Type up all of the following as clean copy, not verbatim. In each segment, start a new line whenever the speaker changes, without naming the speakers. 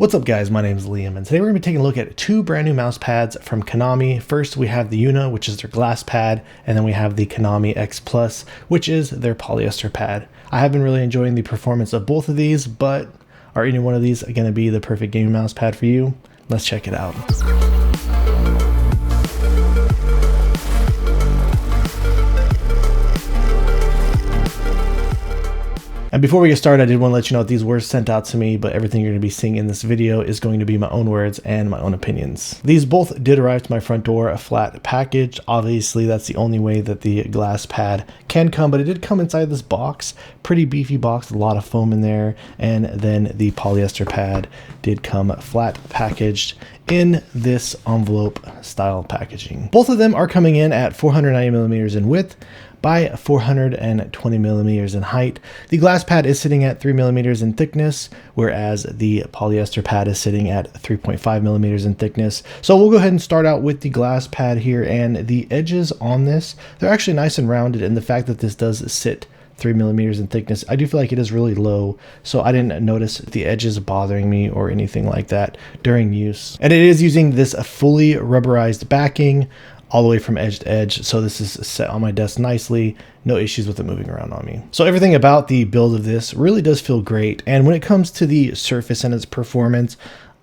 What's up guys, my name is Liam and today we're going to be taking a look at two brand new mouse pads from Kanami. First we have the Yuna, which is their glass pad, and then we have the Kanami X Plus, which is their polyester pad. I have been really enjoying the performance of both of these, but are any one of these going to be the perfect gaming mouse pad for you? Let's check it out. And before we get started, I did want to let you know that these were sent out to me, but everything you're going to be seeing in this video is going to be my own words and my own opinions. These both did arrive to my front door, a flat package. Obviously, that's the only way that the glass pad can come, but it did come inside this box. Pretty beefy box, a lot of foam in there. And then the polyester pad did come flat packaged in this envelope style packaging. Both of them are coming in at 490 millimeters in width by 420 millimeters in height. The glass pad is sitting at 3 millimeters in thickness, whereas the polyester pad is sitting at 3.5 millimeters in thickness. So we'll go ahead and start out with the glass pad here, and the edges on this, they're actually nice and rounded, and the fact that this does sit 3 millimeters in thickness, I do feel like it is really low, so I didn't notice the edges bothering me or anything like that during use. And it is using this fully rubberized backing all the way from edge to edge, so this is set on my desk nicely, no issues with it moving around on me. So everything about the build of this really does feel great, and when it comes to the surface and its performance,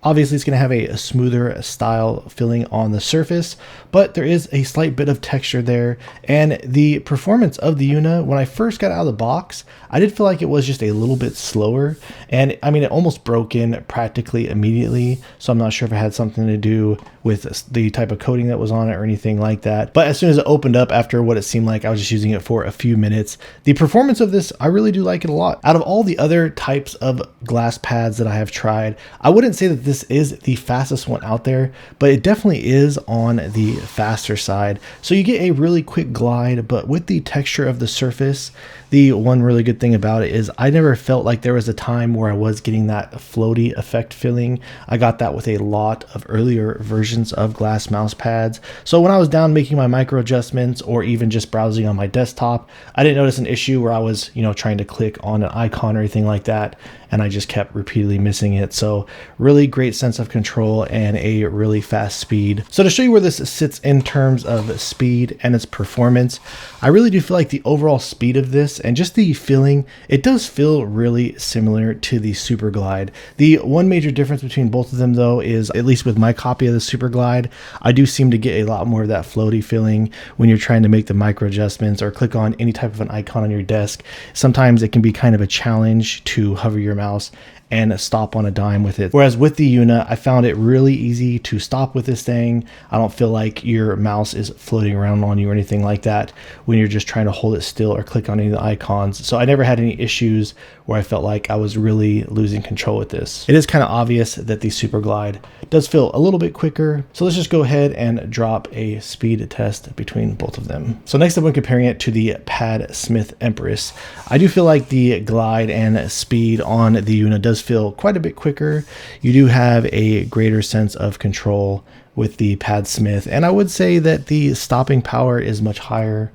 obviously it's going to have a smoother style feeling on the surface, but there is a slight bit of texture there. And the performance of the Yuna, when I first got out of the box, I did feel like it was just a little bit slower. And I mean, it almost broke in practically immediately. So I'm not sure if it had something to do with the type of coating that was on it or anything like that. But as soon as it opened up, after what it seemed like I was just using it for a few minutes, the performance of this, I really do like it a lot. Out of all the other types of glass pads that I have tried, I wouldn't say that this is the fastest one out there, but it definitely is on the faster side. So you get a really quick glide, but with the texture of the surface, the one really good thing about it is I never felt like there was a time where I was getting that floaty effect feeling. I got that with a lot of earlier versions of glass mouse pads. So when I was down making my micro adjustments or even just browsing on my desktop, I didn't notice an issue where I was, trying to click on an icon or anything like that, and I just kept repeatedly missing it. So really great sense of control and a really fast speed. So to show you where this sits in terms of speed and its performance, I really do feel like the overall speed of this and just the feeling, it does feel really similar to the Superglide. The one major difference between both of them though is, at least with my copy of the Superglide, I do seem to get a lot more of that floaty feeling when you're trying to make the micro adjustments or click on any type of an icon on your desk. Sometimes it can be kind of a challenge to hover your mouse and stop on a dime with it. Whereas with the Yuna, I found it really easy to stop with this thing. I don't feel like your mouse is floating around on you or anything like that when you're just trying to hold it still or click on any of the icons. So I never had any issues where I felt like I was really losing control with this. It is kind of obvious that the Superglide does feel a little bit quicker. So let's just go ahead and drop a speed test between both of them. So next up, when comparing it to the Padsmith Empress, I do feel like the glide and speed on the Yuna does feel quite a bit quicker. You do have a greater sense of control with the Padsmith, and I would say that the stopping power is much higher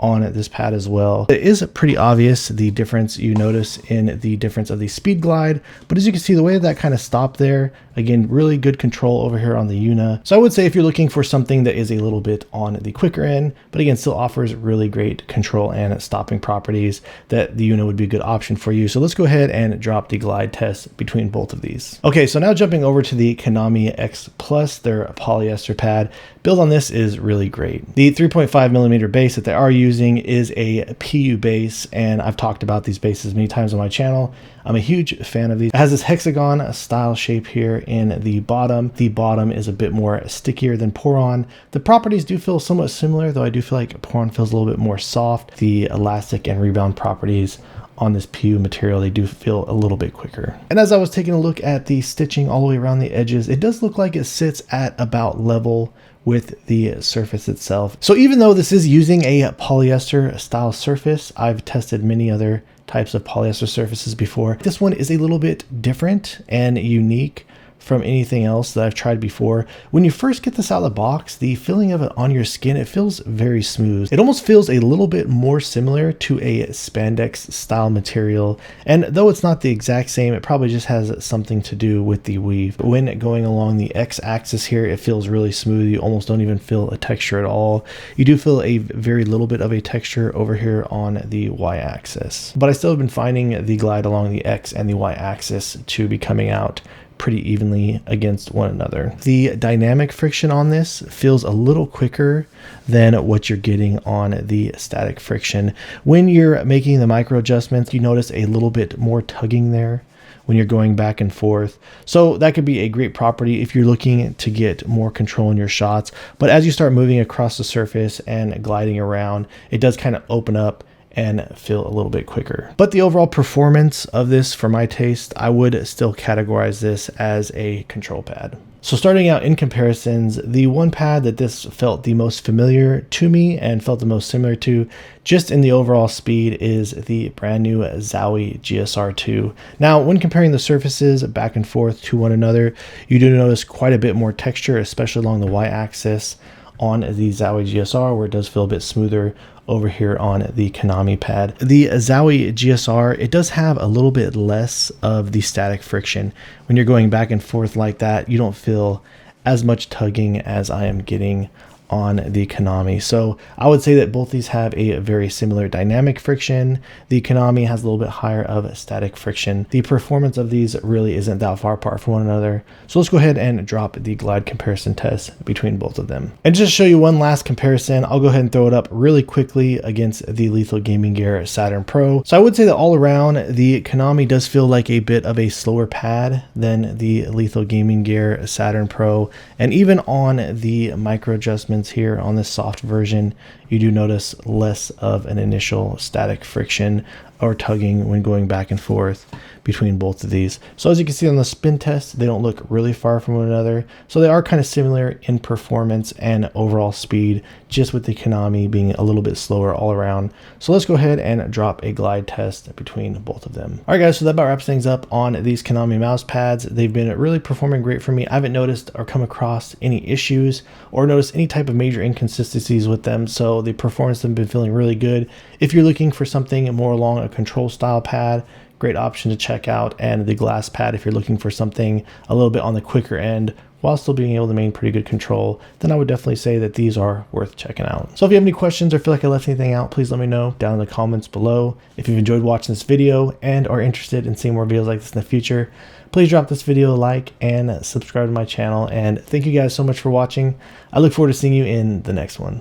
on this pad as well. It is pretty obvious the difference you notice in the difference of the speed glide, but as you can see, the way that kind of stopped there, again, really good control over here on the Yuna. So I would say if you're looking for something that is a little bit on the quicker end, but again, still offers really great control and stopping properties, that the Yuna would be a good option for you. So let's go ahead and drop the glide test between both of these. Okay, so now jumping over to the Kanami X Plus, their polyester pad. Build on this is really great. The 3.5 millimeter base that they are using is a PU base, and I've talked about these bases many times on my channel. I'm a huge fan of these. It has this hexagon style shape here in the bottom. The bottom is a bit more stickier than Poron. The properties do feel somewhat similar, though I do feel like Poron feels a little bit more soft. The elastic and rebound properties on this PU material, they do feel a little bit quicker. And as I was taking a look at the stitching all the way around the edges, it does look like it sits at about level with the surface itself. So even though this is using a polyester style surface, I've tested many other types of polyester surfaces before. This one is a little bit different and unique from anything else that I've tried before. When you first get this out of the box, the feeling of it on your skin, it feels very smooth. It almost feels a little bit more similar to a spandex style material. And though it's not the exact same, it probably just has something to do with the weave. When going along the X-axis here, it feels really smooth. You almost don't even feel a texture at all. You do feel a very little bit of a texture over here on the Y-axis. But I still have been finding the glide along the X and the Y-axis to be coming out pretty evenly against one another. The dynamic friction on this feels a little quicker than what you're getting on the static friction. When you're making the micro adjustments, you notice a little bit more tugging there when you're going back and forth. So that could be a great property if you're looking to get more control in your shots. But as you start moving across the surface and gliding around, it does kind of open up and feel a little bit quicker. But the overall performance of this, for my taste, I would still categorize this as a control pad. So starting out in comparisons, the one pad that this felt the most familiar to me and felt the most similar to, just in the overall speed, is the brand new Zowie G-SR II. Now, when comparing the surfaces back and forth to one another, you do notice quite a bit more texture, especially along the Y-axis on the Zowie G-SR, where it does feel a bit smoother over here on the Kanami pad. The Zowie G-SR, it does have a little bit less of the static friction. When you're going back and forth like that, you don't feel as much tugging as I am getting on the Kanami. So I would say that both these have a very similar dynamic friction. The Kanami has a little bit higher of static friction. The performance of these really isn't that far apart from one another. So let's go ahead and drop the glide comparison test between both of them. And just to show you one last comparison, I'll go ahead and throw it up really quickly against the Lethal Gaming Gear Saturn Pro. So I would say that all around, the Kanami does feel like a bit of a slower pad than the Lethal Gaming Gear Saturn Pro. And even on the micro adjustments here on this soft version, you do notice less of an initial static friction or tugging when going back and forth between both of these. So as you can see on the spin test, they don't look really far from one another. So they are kind of similar in performance and overall speed, just with the Kanami being a little bit slower all around. So let's go ahead and drop a glide test between both of them. All right guys, so that about wraps things up on these Kanami mouse pads. They've been really performing great for me. I haven't noticed or come across any issues or noticed any type of major inconsistencies with them. So the performance has been feeling really good. If you're looking for something more along a control style pad, great option to check out. And the glass pad, if you're looking for something a little bit on the quicker end while still being able to maintain pretty good control, then I would definitely say that these are worth checking out. So if you have any questions or feel like I left anything out, please let me know down in the comments below. If you've enjoyed watching this video and are interested in seeing more videos like this in the future, please drop this video a like and subscribe to my channel. And thank you guys so much for watching. I look forward to seeing you in the next one.